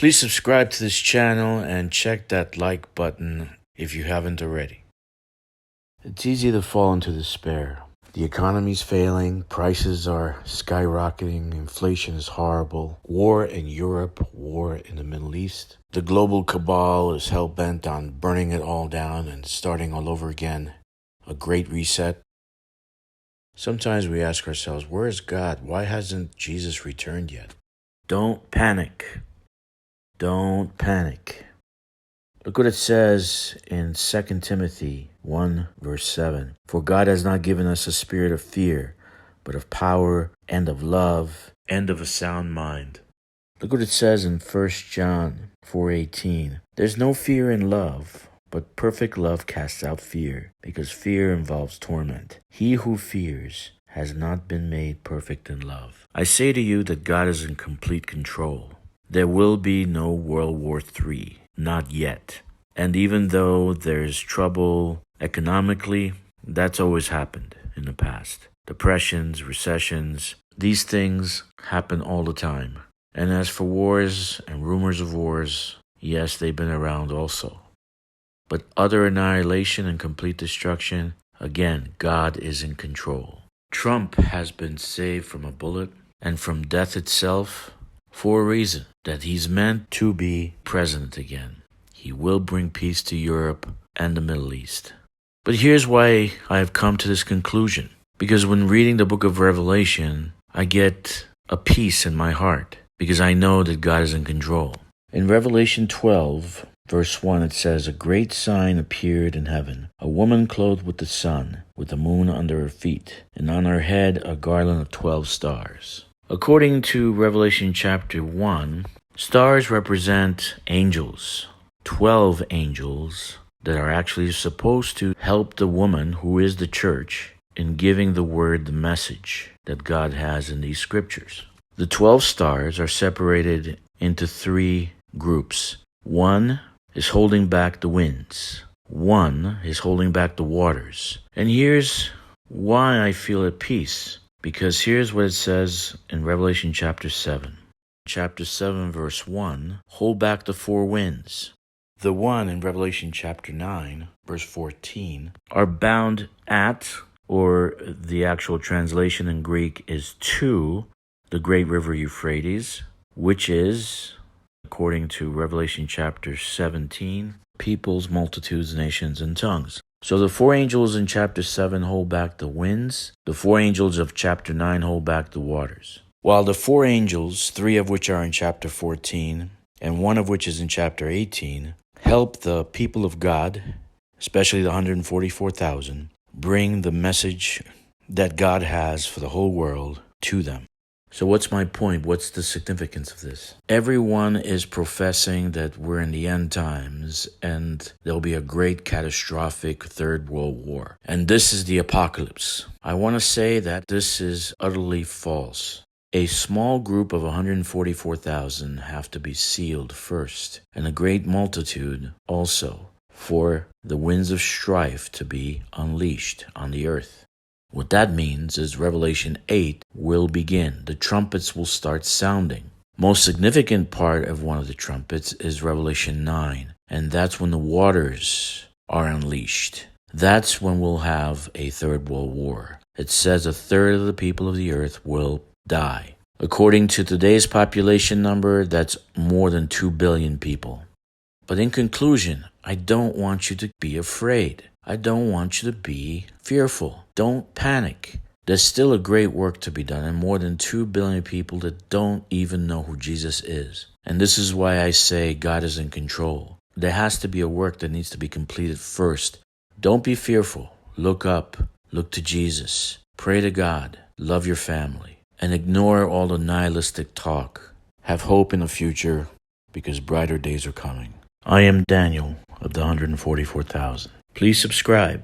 Please subscribe to this channel and check that like button if you haven't already. It's easy to fall into despair. The economy's failing, prices are skyrocketing, inflation is horrible, war in Europe, war in the Middle East. The global cabal is hell-bent on burning it all down and starting all over again. A great reset. Sometimes we ask ourselves, where is God? Why hasn't Jesus returned yet? Don't panic. Don't panic. Look what it says in 2 Timothy 1 verse 7. For God has not given us a spirit of fear, but of power and of love and of a sound mind. Look what it says in 1 John 4:18. There's no fear in love, but perfect love casts out fear, because fear involves torment. He who fears has not been made perfect in love. I say to you that God is in complete control. There will be no World War III, not yet. And even though there's trouble economically, that's always happened in the past. Depressions, recessions, these things happen all the time. And as for wars and rumors of wars, yes, they've been around also. But utter annihilation and complete destruction, again, God is in control. Trump has been saved from a bullet and from death itself for a reason, that he's meant to be president again. He will bring peace to Europe and the Middle East. But here's why I have come to this conclusion. Because when reading the book of Revelation, I get a peace in my heart, because I know that God is in control. In Revelation 12, verse 1, it says, a great sign appeared in heaven, a woman clothed with the sun, with the moon under her feet, and on her head a garland of 12 stars. According to Revelation chapter 1, stars represent angels, 12 angels that are actually supposed to help the woman, who is the church, in giving the word, the message that God has in these scriptures. The 12 stars are separated into 3 groups. One is holding back the winds. One is holding back the waters. And here's why I feel at peace. Because here's what it says in Revelation chapter 7. Chapter 7 verse 1, hold back the 4 winds. The one in Revelation chapter 9 verse 14 are bound at, or the actual translation in Greek is to, the great river Euphrates, which is, according to Revelation chapter 17, peoples, multitudes, nations, and tongues. So the 4 angels in chapter 7 hold back the winds. The 4 angels of chapter 9 hold back the waters. While the 4 angels, 3 of which are in chapter 14, and 1 of which is in chapter 18, help the people of God, especially the 144,000, bring the message that God has for the whole world to them. So what's my point? What's the significance of this? Everyone is professing that we're in the end times and there'll be a great catastrophic third world war. And this is the apocalypse. I want to say that this is utterly false. A small group of 144,000 have to be sealed first, and a great multitude also, for the winds of strife to be unleashed on the earth. What that means is Revelation 8 will begin. The trumpets will start sounding. Most significant part of one of the trumpets is Revelation 9, and that's when the waters are unleashed. That's when we'll have a third world war. It says 1/3 of the people of the earth will die. According to today's population number, that's more than 2 billion people. But in conclusion, I don't want you to be afraid. I don't want you to be fearful. Don't panic. There's still a great work to be done, and more than 2 billion people that don't even know who Jesus is. And this is why I say God is in control. There has to be a work that needs to be completed first. Don't be fearful. Look up. Look to Jesus. Pray to God. Love your family. And ignore all the nihilistic talk. Have hope in the future, because brighter days are coming. I am Daniel of the 144,000. Please subscribe.